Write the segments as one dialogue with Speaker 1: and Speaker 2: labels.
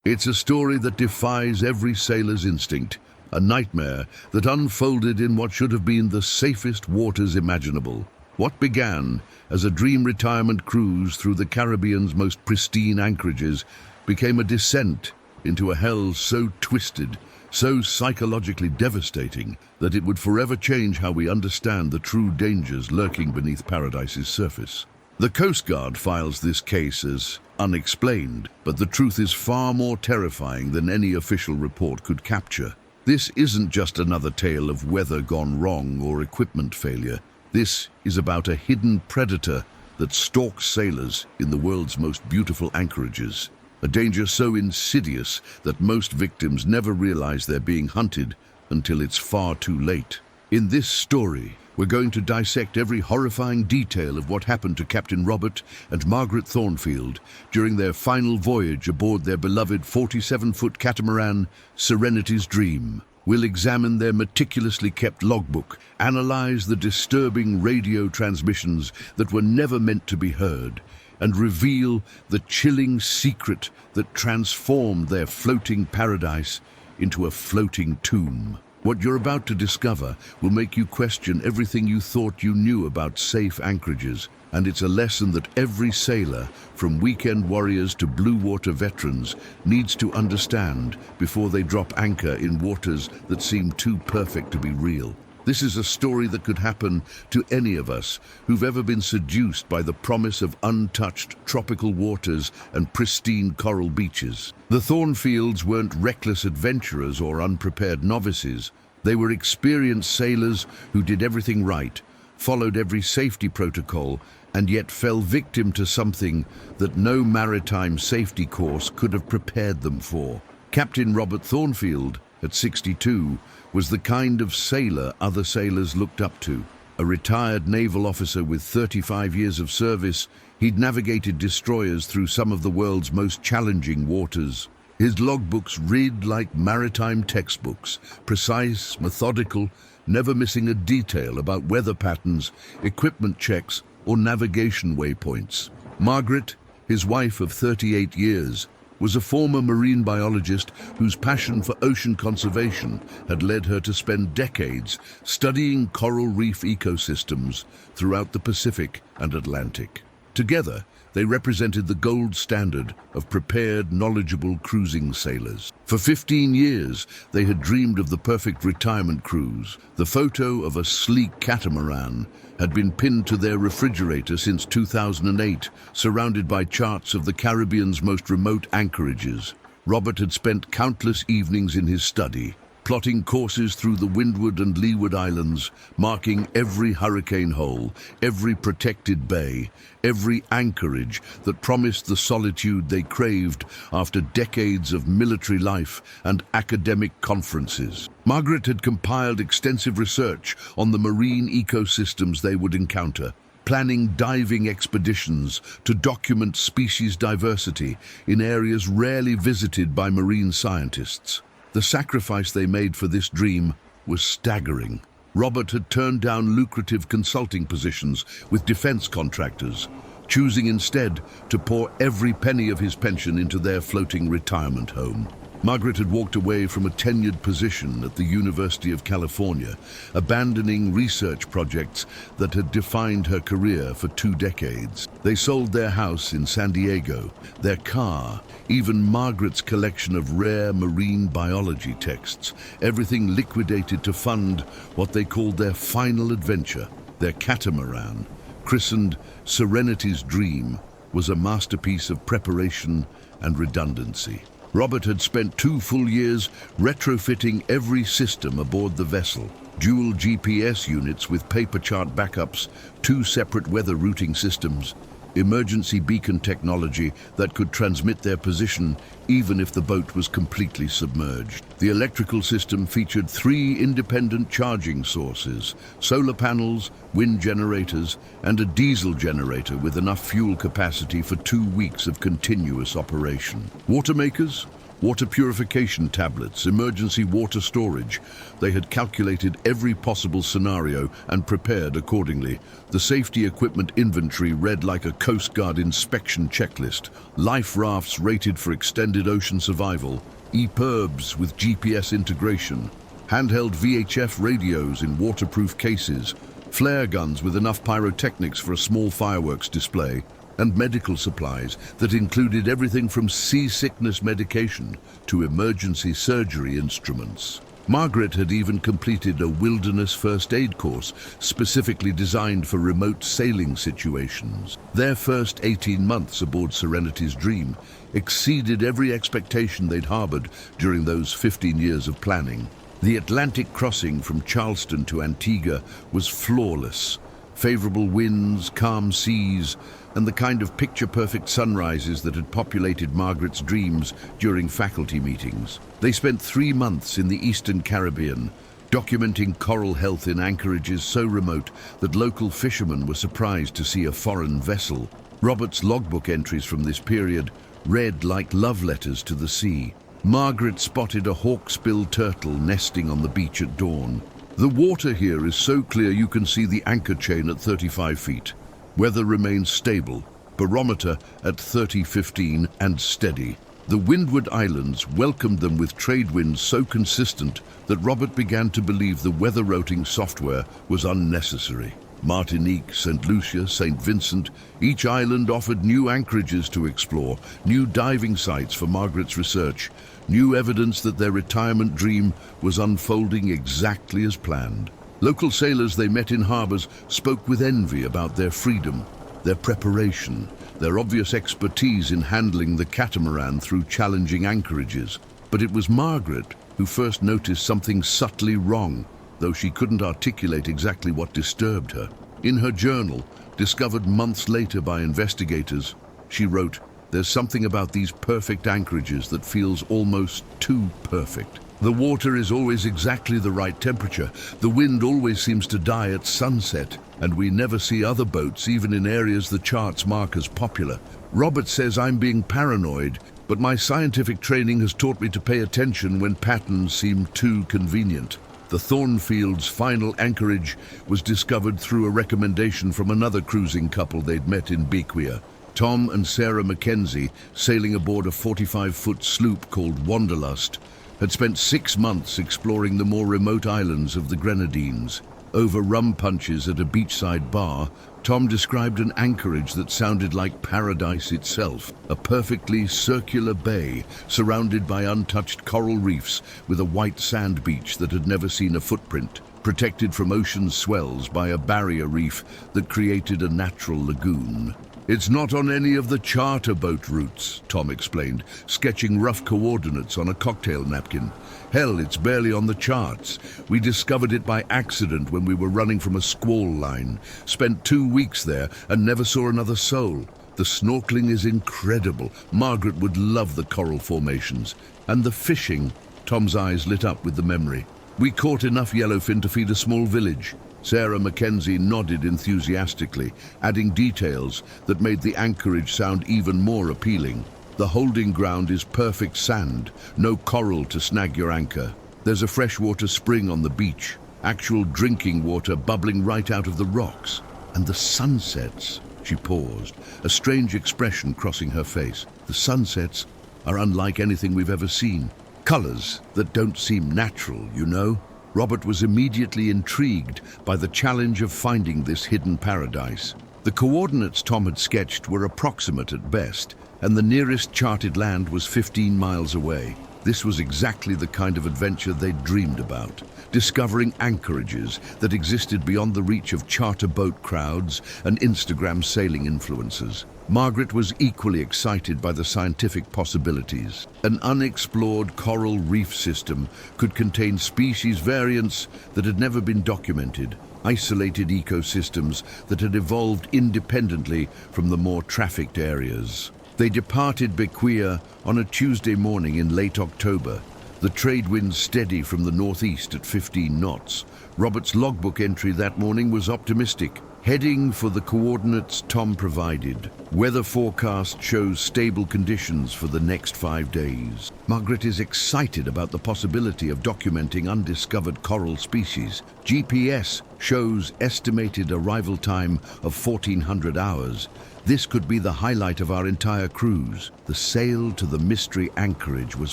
Speaker 1: It's a story that defies every sailor's instinct, a nightmare that unfolded in what should have been the safest waters imaginable. What began as a dream retirement cruise through the Caribbean's most pristine anchorages became a descent into a hell so twisted, so psychologically devastating, that it would forever change how we understand the true dangers lurking beneath Paradise's surface. The Coast Guard files this case as unexplained, but the truth is far more terrifying than any official report could capture. This isn't just another tale of weather gone wrong or equipment failure. This is about a hidden predator that stalks sailors in the world's most beautiful anchorages. A danger so insidious that most victims never realize they're being hunted until it's far too late. In this story, we're going to dissect every horrifying detail of what happened to Captain Robert and Margaret Thornfield during their final voyage aboard their beloved 47-foot catamaran, Serenity's Dream. We'll examine their meticulously kept logbook, analyze the disturbing radio transmissions that were never meant to be heard, and reveal the chilling secret that transformed their floating paradise into a floating tomb. What you're about to discover will make you question everything you thought you knew about safe anchorages, and it's a lesson that every sailor, from weekend warriors to blue water veterans, needs to understand before they drop anchor in waters that seem too perfect to be real. This is a story that could happen to any of us who've ever been seduced by the promise of untouched tropical waters and pristine coral beaches. The Thornfields weren't reckless adventurers or unprepared novices. They were experienced sailors who did everything right, followed every safety protocol, and yet fell victim to something that no maritime safety course could have prepared them for. Captain Robert Thornfield, at 62, was the kind of sailor other sailors looked up to. A retired naval officer with 35 years of service, he'd navigated destroyers through some of the world's most challenging waters. His logbooks read like maritime textbooks, precise, methodical, never missing a detail about weather patterns, equipment checks, or navigation waypoints. Margaret, his wife of 38 years, was a former marine biologist whose passion for ocean conservation had led her to spend decades studying coral reef ecosystems throughout the Pacific and Atlantic. Together, they represented the gold standard of prepared, knowledgeable cruising sailors. For 15 years, they had dreamed of the perfect retirement cruise. The photo of a sleek catamaran had been pinned to their refrigerator since 2008, surrounded by charts of the Caribbean's most remote anchorages. Robert had spent countless evenings in his study, plotting courses through the Windward and Leeward Islands, marking every hurricane hole, every protected bay, every anchorage that promised the solitude they craved after decades of military life and academic conferences. Margaret had compiled extensive research on the marine ecosystems they would encounter, planning diving expeditions to document species diversity in areas rarely visited by marine scientists. The sacrifice they made for this dream was staggering. Robert had turned down lucrative consulting positions with defense contractors, choosing instead to pour every penny of his pension into their floating retirement home. Margaret had walked away from a tenured position at the University of California, abandoning research projects that had defined her career for 2 decades. They sold their house in San Diego, their car, even Margaret's collection of rare marine biology texts, everything liquidated to fund what they called their final adventure. Their catamaran, christened Serenity's Dream, was a masterpiece of preparation and redundancy. Robert had spent 2 full years retrofitting every system aboard the vessel. Dual GPS units with paper chart backups, 2 separate weather routing systems, emergency beacon technology that could transmit their position even if the boat was completely submerged. The electrical system featured 3 independent charging sources, solar panels, wind generators, and a diesel generator with enough fuel capacity for 2 weeks of continuous operation. Water makers? Water purification tablets, emergency water storage. They had calculated every possible scenario and prepared accordingly. The safety equipment inventory read like a Coast Guard inspection checklist. Life rafts rated for extended ocean survival. EPIRBs with GPS integration. Handheld VHF radios in waterproof cases. Flare guns with enough pyrotechnics for a small fireworks display. And medical supplies that included everything from seasickness medication to emergency surgery instruments. Margaret had even completed a wilderness first aid course specifically designed for remote sailing situations. Their first 18 months aboard Serenity's Dream exceeded every expectation they'd harbored during those 15 years of planning. The Atlantic crossing from Charleston to Antigua was flawless. Favorable winds, calm seas, and the kind of picture-perfect sunrises that had populated Margaret's dreams during faculty meetings. They spent 3 months in the Eastern Caribbean, documenting coral health in anchorages so remote that local fishermen were surprised to see a foreign vessel. Robert's logbook entries from this period read like love letters to the sea. Margaret spotted a hawksbill turtle nesting on the beach at dawn. The water here is so clear you can see the anchor chain at 35 feet. Weather remains stable, barometer at 30.15 and steady. The Windward Islands welcomed them with trade winds so consistent that Robert began to believe the weather routing software was unnecessary. Martinique, St. Lucia, St. Vincent, each island offered new anchorages to explore, new diving sites for Margaret's research, new evidence that their retirement dream was unfolding exactly as planned. Local sailors they met in harbors spoke with envy about their freedom, their preparation, their obvious expertise in handling the catamaran through challenging anchorages. But it was Margaret who first noticed something subtly wrong, though she couldn't articulate exactly what disturbed her. In her journal, discovered months later by investigators, she wrote, "There's something about these perfect anchorages that feels almost too perfect. The water is always exactly the right temperature, the wind always seems to die at sunset, and we never see other boats even in areas the charts mark as popular. Robert says I'm being paranoid, but my scientific training has taught me to pay attention when patterns seem too convenient." The Thornfield's final anchorage was discovered through a recommendation from another cruising couple they'd met in Bequia. Tom and Sarah Mackenzie, sailing aboard a 45-foot sloop called Wanderlust, had spent 6 months exploring the more remote islands of the Grenadines. Over rum punches at a beachside bar, Tom described an anchorage that sounded like paradise itself, a perfectly circular bay surrounded by untouched coral reefs with a white sand beach that had never seen a footprint, protected from ocean swells by a barrier reef that created a natural lagoon. "It's not on any of the charter boat routes," Tom explained, sketching rough coordinates on a cocktail napkin. "Hell, it's barely on the charts. We discovered it by accident when we were running from a squall line. Spent 2 weeks there and never saw another soul. The snorkeling is incredible. Margaret would love the coral formations. And the fishing." Tom's eyes lit up with the memory. "We caught enough yellowfin to feed a small village." Sarah Mackenzie nodded enthusiastically, adding details that made the anchorage sound even more appealing. "The holding ground is perfect sand, no coral to snag your anchor. There's a freshwater spring on the beach, actual drinking water bubbling right out of the rocks. And the sunsets," she paused, a strange expression crossing her face. "The sunsets are unlike anything we've ever seen. Colors that don't seem natural, you know?" Robert was immediately intrigued by the challenge of finding this hidden paradise. The coordinates Tom had sketched were approximate at best, and the nearest charted land was 15 miles away. This was exactly the kind of adventure they'd dreamed about, discovering anchorages that existed beyond the reach of charter boat crowds and Instagram sailing influencers. Margaret was equally excited by the scientific possibilities. An unexplored coral reef system could contain species variants that had never been documented, isolated ecosystems that had evolved independently from the more trafficked areas. They departed Bequia on a Tuesday morning in late October, the trade wind steady from the northeast at 15 knots. Robert's logbook entry that morning was optimistic, heading for the coordinates Tom provided. Weather forecast shows stable conditions for the next 5 days. Margaret is excited about the possibility of documenting undiscovered coral species. GPS shows estimated arrival time of 1400 hours. This could be the highlight of our entire cruise. The sail to the mystery anchorage was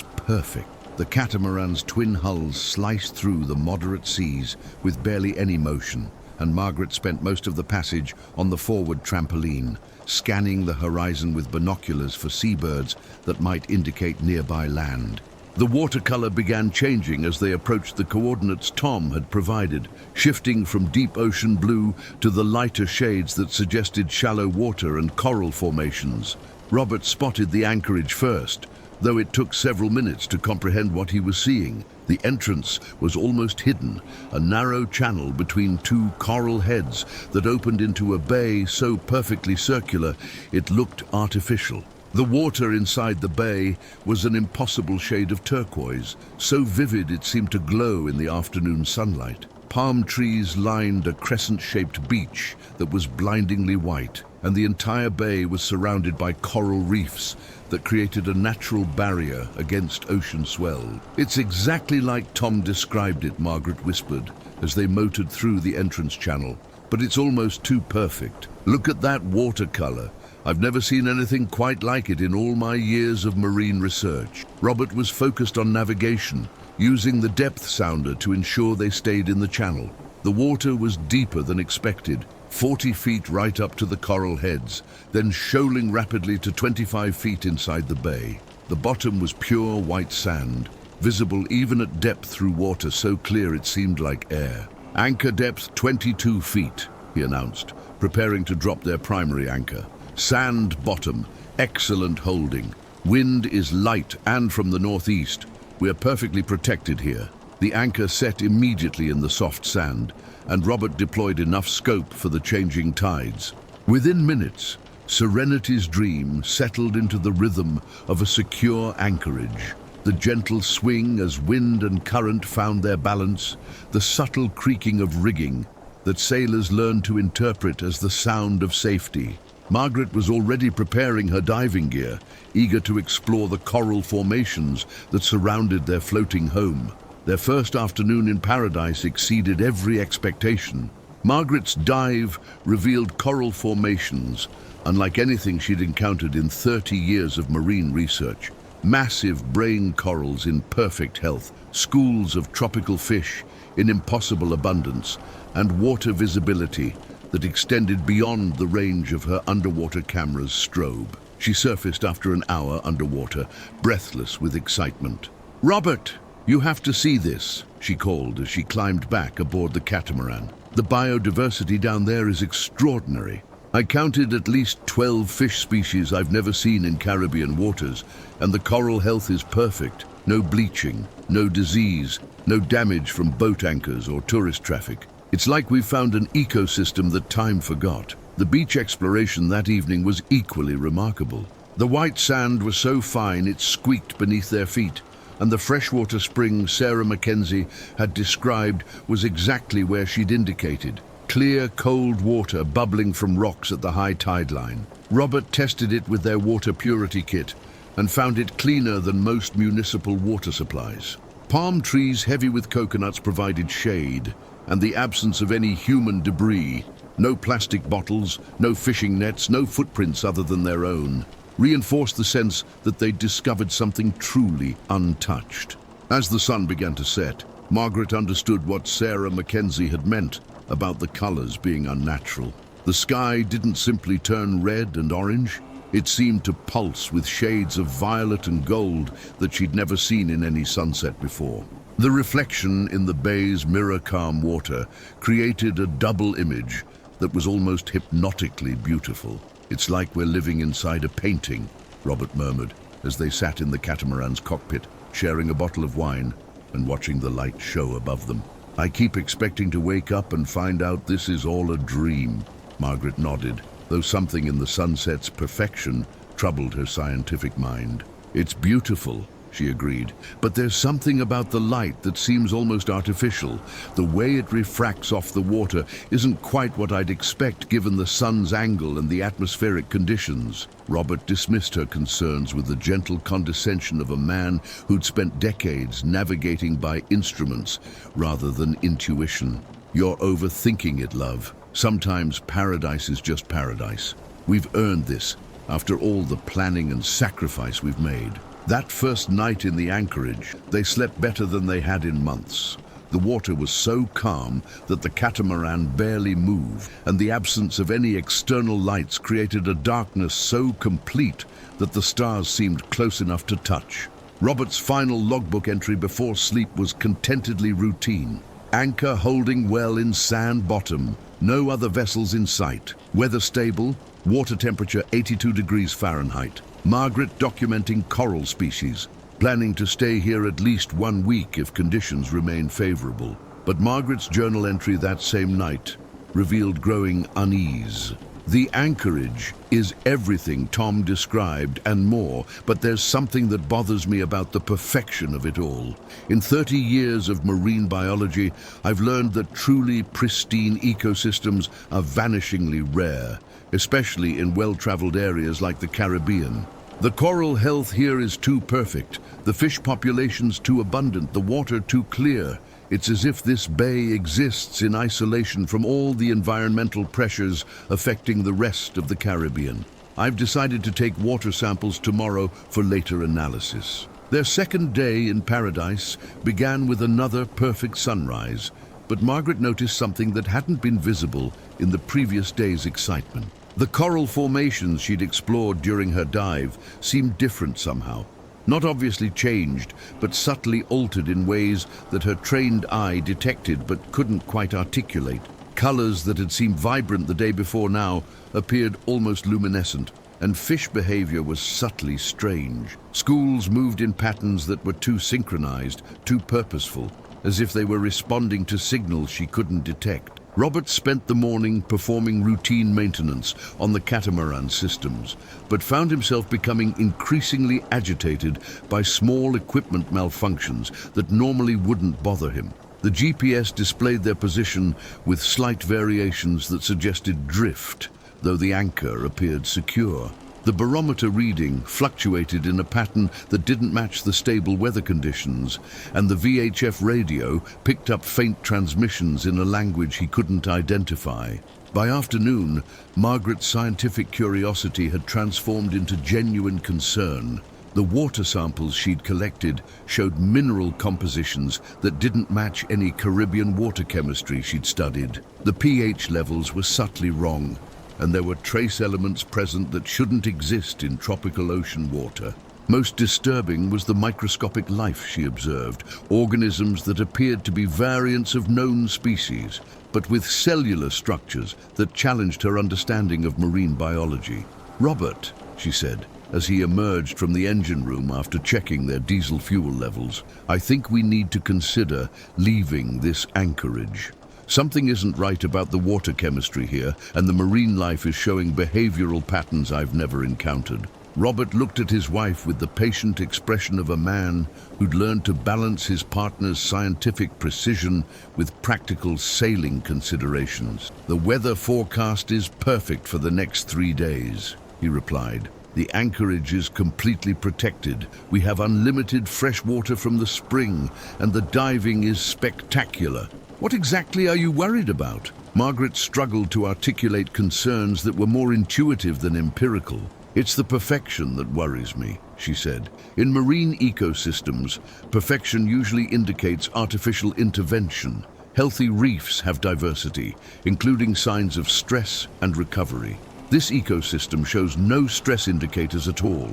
Speaker 1: perfect. The catamaran's twin hulls sliced through the moderate seas with barely any motion, and Margaret spent most of the passage on the forward trampoline, scanning the horizon with binoculars for seabirds that might indicate nearby land. The watercolor began changing as they approached the coordinates Tom had provided, shifting from deep ocean blue to the lighter shades that suggested shallow water and coral formations. Robert spotted the anchorage first, though it took several minutes to comprehend what he was seeing. The entrance was almost hidden, a narrow channel between two coral heads that opened into a bay so perfectly circular it looked artificial. The water inside the bay was an impossible shade of turquoise, so vivid it seemed to glow in the afternoon sunlight. Palm trees lined a crescent-shaped beach that was blindingly white, and the entire bay was surrounded by coral reefs that created a natural barrier against ocean swell. "It's exactly like Tom described it," Margaret whispered as they motored through the entrance channel. "But it's almost too perfect. Look at that watercolor. I've never seen anything quite like it in all my years of marine research." Robert was focused on navigation, using the depth sounder to ensure they stayed in the channel. The water was deeper than expected, 40 feet right up to the coral heads, then shoaling rapidly to 25 feet inside the bay. The bottom was pure white sand, visible even at depth through water so clear it seemed like air. "Anchor depth 22 feet, he announced, preparing to drop their primary anchor. "Sand bottom, excellent holding. Wind is light and from the northeast. We are perfectly protected here." The anchor set immediately in the soft sand, and Robert deployed enough scope for the changing tides. Within minutes, Serenity's dream settled into the rhythm of a secure anchorage. The gentle swing as wind and current found their balance, the subtle creaking of rigging that sailors learned to interpret as the sound of safety. Margaret was already preparing her diving gear, eager to explore the coral formations that surrounded their floating home. Their first afternoon in paradise exceeded every expectation. Margaret's dive revealed coral formations unlike anything she'd encountered in 30 years of marine research. Massive brain corals in perfect health, schools of tropical fish in impossible abundance, and water visibility that extended beyond the range of her underwater camera's strobe. She surfaced after an hour underwater, breathless with excitement. "Robert, you have to see this," she called as she climbed back aboard the catamaran. "The biodiversity down there is extraordinary. I counted at least 12 fish species I've never seen in Caribbean waters, and the coral health is perfect. No bleaching, no disease, no damage from boat anchors or tourist traffic. It's like we've found an ecosystem that time forgot." The beach exploration that evening was equally remarkable. The white sand was so fine it squeaked beneath their feet, and the freshwater spring Sarah Mackenzie had described was exactly where she'd indicated. Clear, cold water bubbling from rocks at the high tide line. Robert tested it with their water purity kit and found it cleaner than most municipal water supplies. Palm trees heavy with coconuts provided shade, and the absence of any human debris, no plastic bottles, no fishing nets, no footprints other than their own, reinforced the sense that they'd discovered something truly untouched. As the sun began to set, Margaret understood what Sarah Mackenzie had meant about the colors being unnatural. The sky didn't simply turn red and orange, it seemed to pulse with shades of violet and gold that she'd never seen in any sunset before. The reflection in the bay's mirror-calm water created a double image that was almost hypnotically beautiful. "It's like we're living inside a painting," Robert murmured as they sat in the catamaran's cockpit, sharing a bottle of wine and watching the light show above them. "I keep expecting to wake up and find out this is all a dream," Margaret nodded, though something in the sunset's perfection troubled her scientific mind. "It's beautiful, she agreed. But there's something about the light that seems almost artificial. The way it refracts off the water isn't quite what I'd expect given the sun's angle and the atmospheric conditions. Robert dismissed her concerns with the gentle condescension of a man who'd spent decades navigating by instruments rather than intuition. You're overthinking it, love. Sometimes paradise is just paradise. We've earned this after all the planning and sacrifice we've made. That first night in the anchorage, they slept better than they had in months. The water was so calm that the catamaran barely moved, and the absence of any external lights created a darkness so complete that the stars seemed close enough to touch. Robert's final logbook entry before sleep was contentedly routine. Anchor holding well in sand bottom, no other vessels in sight. Weather stable, water temperature 82 degrees Fahrenheit. Margaret documenting coral species, planning to stay here at least 1 week if conditions remain favorable. But Margaret's journal entry that same night revealed growing unease. The anchorage is everything Tom described and more, but there's something that bothers me about the perfection of it all. In 30 years of marine biology, I've learned that truly pristine ecosystems are vanishingly rare, especially in well-traveled areas like the Caribbean. The coral health here is too perfect, the fish populations too abundant, the water too clear. It's as if this bay exists in isolation from all the environmental pressures affecting the rest of the Caribbean. I've decided to take water samples tomorrow for later analysis. Their second day in paradise began with another perfect sunrise, but Margaret noticed something that hadn't been visible in the previous day's excitement. The coral formations she'd explored during her dive seemed different somehow. Not obviously changed, but subtly altered in ways that her trained eye detected but couldn't quite articulate. Colors that had seemed vibrant the day before now appeared almost luminescent, and fish behavior was subtly strange. Schools moved in patterns that were too synchronized, too purposeful, as if they were responding to signals she couldn't detect. Robert spent the morning performing routine maintenance on the catamaran systems, but found himself becoming increasingly agitated by small equipment malfunctions that normally wouldn't bother him. The GPS displayed their position with slight variations that suggested drift, though the anchor appeared secure. The barometer reading fluctuated in a pattern that didn't match the stable weather conditions, and the VHF radio picked up faint transmissions in a language he couldn't identify. By afternoon, Margaret's scientific curiosity had transformed into genuine concern. The water samples she'd collected showed mineral compositions that didn't match any Caribbean water chemistry she'd studied. The pH levels were subtly wrong, and there were trace elements present that shouldn't exist in tropical ocean water. Most disturbing was the microscopic life she observed, organisms that appeared to be variants of known species, but with cellular structures that challenged her understanding of marine biology. "Robert," she said, as he emerged from the engine room after checking their diesel fuel levels, "I think we need to consider leaving this anchorage. Something isn't right about the water chemistry here, and the marine life is showing behavioral patterns I've never encountered." Robert looked at his wife with the patient expression of a man who'd learned to balance his partner's scientific precision with practical sailing considerations. "The weather forecast is perfect for the next 3 days," he replied. "The anchorage is completely protected. We have unlimited fresh water from the spring, and the diving is spectacular. What exactly are you worried about?" Margaret struggled to articulate concerns that were more intuitive than empirical. "It's the perfection that worries me," she said. "In marine ecosystems, perfection usually indicates artificial intervention. Healthy reefs have diversity, including signs of stress and recovery. This ecosystem shows no stress indicators at all,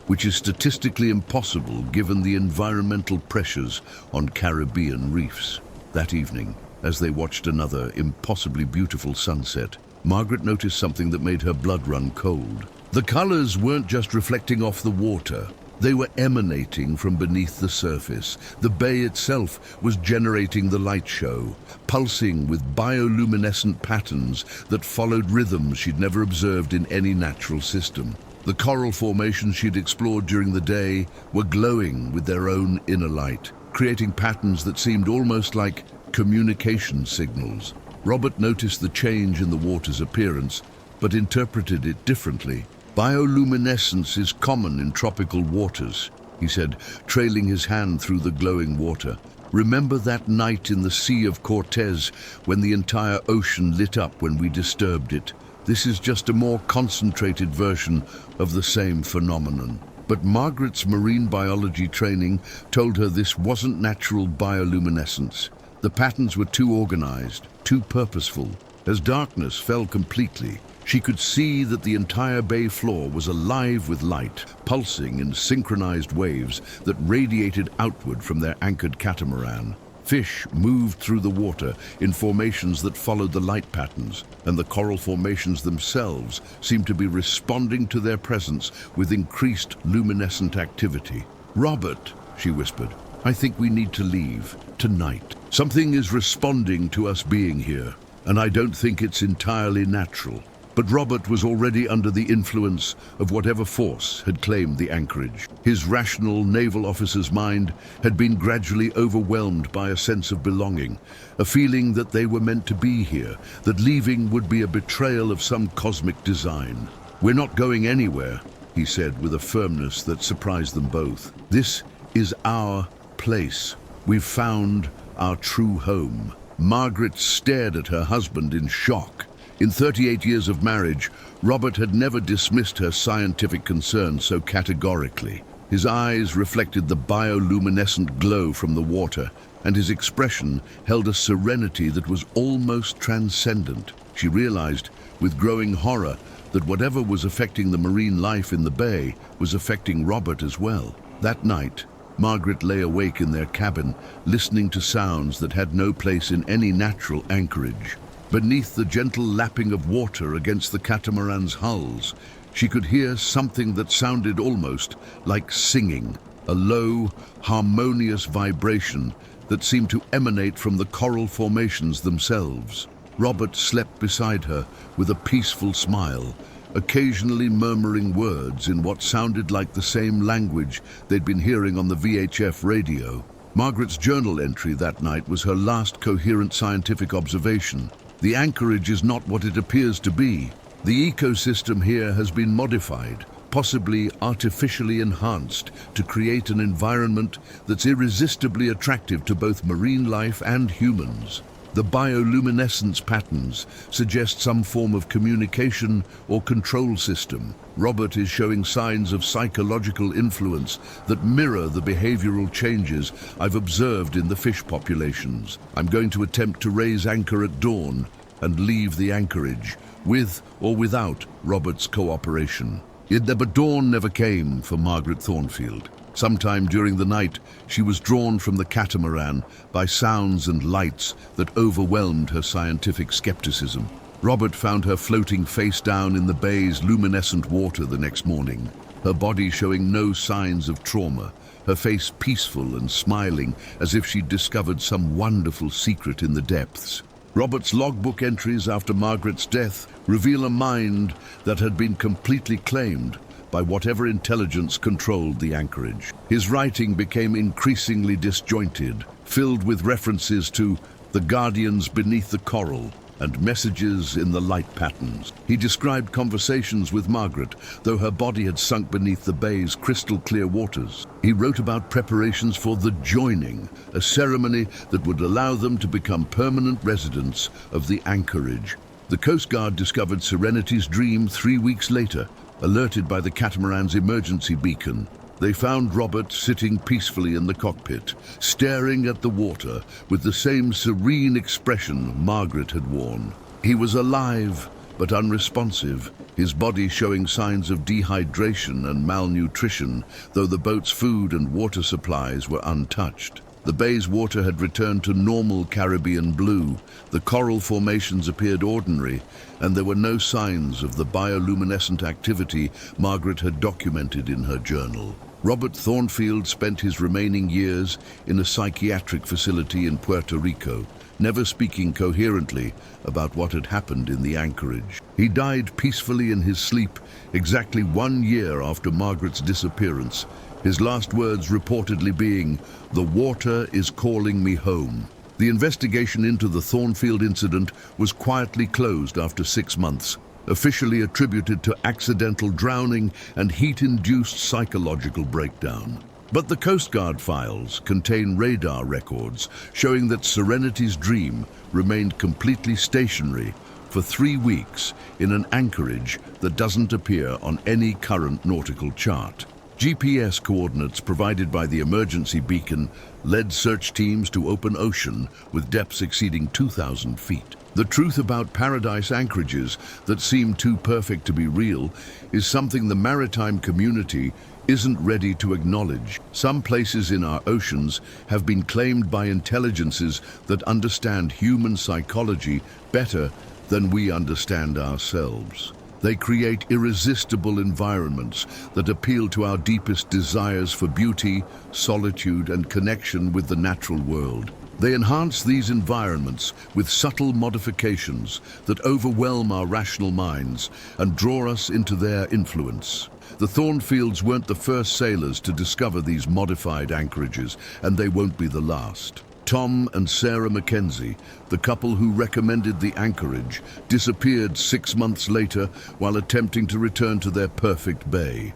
Speaker 1: which is statistically impossible given the environmental pressures on Caribbean reefs." That evening, as they watched another impossibly beautiful sunset, Margaret noticed something that made her blood run cold. The colors weren't just reflecting off the water. They were emanating from beneath the surface. The bay itself was generating the light show, pulsing with bioluminescent patterns that followed rhythms she'd never observed in any natural system. The coral formations she'd explored during the day were glowing with their own inner light, creating patterns that seemed almost like communication signals. Robert noticed the change in the water's appearance, but interpreted it differently. "Bioluminescence is common in tropical waters," he said, trailing his hand through the glowing water. "Remember that night in the Sea of Cortez when the entire ocean lit up when we disturbed it? This is just a more concentrated version of the same phenomenon." But Margaret's marine biology training told her this wasn't natural bioluminescence. The patterns were too organized, too purposeful. As darkness fell completely, she could see that the entire bay floor was alive with light, pulsing in synchronized waves that radiated outward from their anchored catamaran. Fish moved through the water in formations that followed the light patterns, and the coral formations themselves seemed to be responding to their presence with increased luminescent activity. "Robert," she whispered, "I think we need to leave, tonight. Something is responding to us being here, and I don't think it's entirely natural." But Robert was already under the influence of whatever force had claimed the anchorage. His rational naval officer's mind had been gradually overwhelmed by a sense of belonging, a feeling that they were meant to be here, that leaving would be a betrayal of some cosmic design. "We're not going anywhere," he said with a firmness that surprised them both. "This is our place. We've found our true home." Margaret stared at her husband in shock. In 38 years of marriage, Robert had never dismissed her scientific concerns so categorically. His eyes reflected the bioluminescent glow from the water, and his expression held a serenity that was almost transcendent. She realized, with growing horror, that whatever was affecting the marine life in the bay was affecting Robert as well. That night, Margaret lay awake in their cabin, listening to sounds that had no place in any natural anchorage. Beneath the gentle lapping of water against the catamaran's hulls, she could hear something that sounded almost like singing, a low, harmonious vibration that seemed to emanate from the coral formations themselves. Robert slept beside her with a peaceful smile, occasionally murmuring words in what sounded like the same language they'd been hearing on the VHF radio. Margaret's journal entry that night was her last coherent scientific observation. "The anchorage is not what it appears to be. The ecosystem here has been modified, possibly artificially enhanced, to create an environment that's irresistibly attractive to both marine life and humans. The bioluminescence patterns suggest some form of communication or control system. Robert is showing signs of psychological influence that mirror the behavioral changes I've observed in the fish populations. I'm going to attempt to raise anchor at dawn and leave the anchorage, with or without Robert's cooperation." But dawn never came for Margaret Thornfield. Sometime during the night, she was drawn from the catamaran by sounds and lights that overwhelmed her scientific skepticism. Robert found her floating face down in the bay's luminescent water the next morning, her body showing no signs of trauma, her face peaceful and smiling as if she'd discovered some wonderful secret in the depths. Robert's logbook entries after Margaret's death reveal a mind that had been completely claimed by whatever intelligence controlled the anchorage. His writing became increasingly disjointed, filled with references to the guardians beneath the coral and messages in the light patterns. He described conversations with Margaret, though her body had sunk beneath the bay's crystal-clear waters. He wrote about preparations for the joining, a ceremony that would allow them to become permanent residents of the anchorage. The Coast Guard discovered Serenity's dream 3 weeks later, alerted by the catamaran's emergency beacon. They found Robert sitting peacefully in the cockpit, staring at the water with the same serene expression Margaret had worn. He was alive, but unresponsive, his body showing signs of dehydration and malnutrition, though the boat's food and water supplies were untouched. The bay's water had returned to normal Caribbean blue, the coral formations appeared ordinary, and there were no signs of the bioluminescent activity Margaret had documented in her journal. Robert Thornfield spent his remaining years in a psychiatric facility in Puerto Rico, never speaking coherently about what had happened in the anchorage. He died peacefully in his sleep exactly 1 year after Margaret's disappearance, his last words reportedly being, "The water is calling me home." The investigation into the Thornfield incident was quietly closed after 6 months, officially attributed to accidental drowning and heat-induced psychological breakdown. But the Coast Guard files contain radar records showing that Serenity's dream remained completely stationary for 3 weeks in an anchorage that doesn't appear on any current nautical chart. GPS coordinates provided by the emergency beacon led search teams to open ocean with depths exceeding 2,000 feet. The truth about paradise anchorages that seem too perfect to be real is something the maritime community isn't ready to acknowledge. Some places in our oceans have been claimed by intelligences that understand human psychology better than we understand ourselves. They create irresistible environments that appeal to our deepest desires for beauty, solitude, and connection with the natural world. They enhance these environments with subtle modifications that overwhelm our rational minds and draw us into their influence. The Thornfields weren't the first sailors to discover these modified anchorages, and they won't be the last. Tom and Sarah Mackenzie, the couple who recommended the anchorage, disappeared 6 months later while attempting to return to their perfect bay.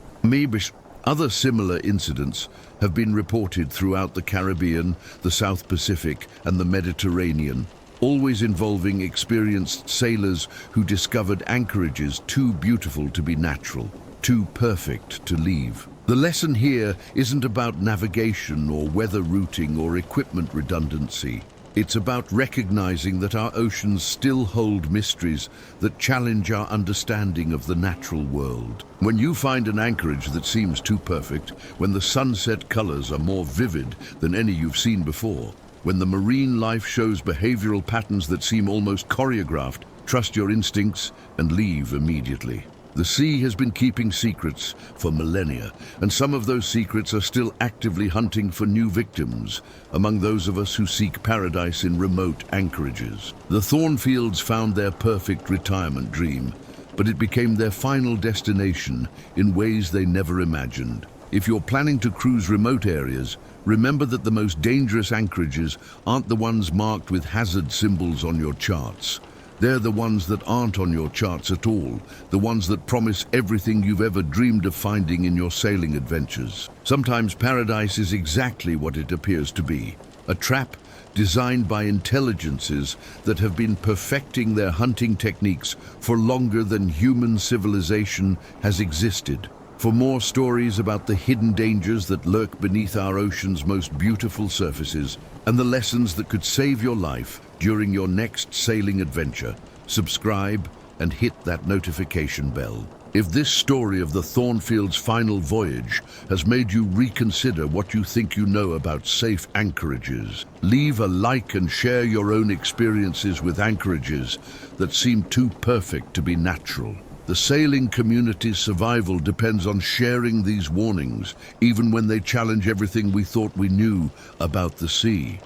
Speaker 1: Other similar incidents have been reported throughout the Caribbean, the South Pacific, and the Mediterranean, always involving experienced sailors who discovered anchorages too beautiful to be natural, too perfect to leave. The lesson here isn't about navigation or weather routing or equipment redundancy. It's about recognizing that our oceans still hold mysteries that challenge our understanding of the natural world. When you find an anchorage that seems too perfect, when the sunset colors are more vivid than any you've seen before, when the marine life shows behavioral patterns that seem almost choreographed, trust your instincts and leave immediately. The sea has been keeping secrets for millennia, and some of those secrets are still actively hunting for new victims among those of us who seek paradise in remote anchorages. The Thornfields found their perfect retirement dream, but it became their final destination in ways they never imagined. If you're planning to cruise remote areas, remember that the most dangerous anchorages aren't the ones marked with hazard symbols on your charts. They're the ones that aren't on your charts at all, the ones that promise everything you've ever dreamed of finding in your sailing adventures. Sometimes paradise is exactly what it appears to be, a trap designed by intelligences that have been perfecting their hunting techniques for longer than human civilization has existed. For more stories about the hidden dangers that lurk beneath our ocean's most beautiful surfaces and the lessons that could save your life during your next sailing adventure, subscribe and hit that notification bell. If this story of the Thornfields' final voyage has made you reconsider what you think you know about safe anchorages, leave a like and share your own experiences with anchorages that seem too perfect to be natural. The sailing community's survival depends on sharing these warnings, even when they challenge everything we thought we knew about the sea.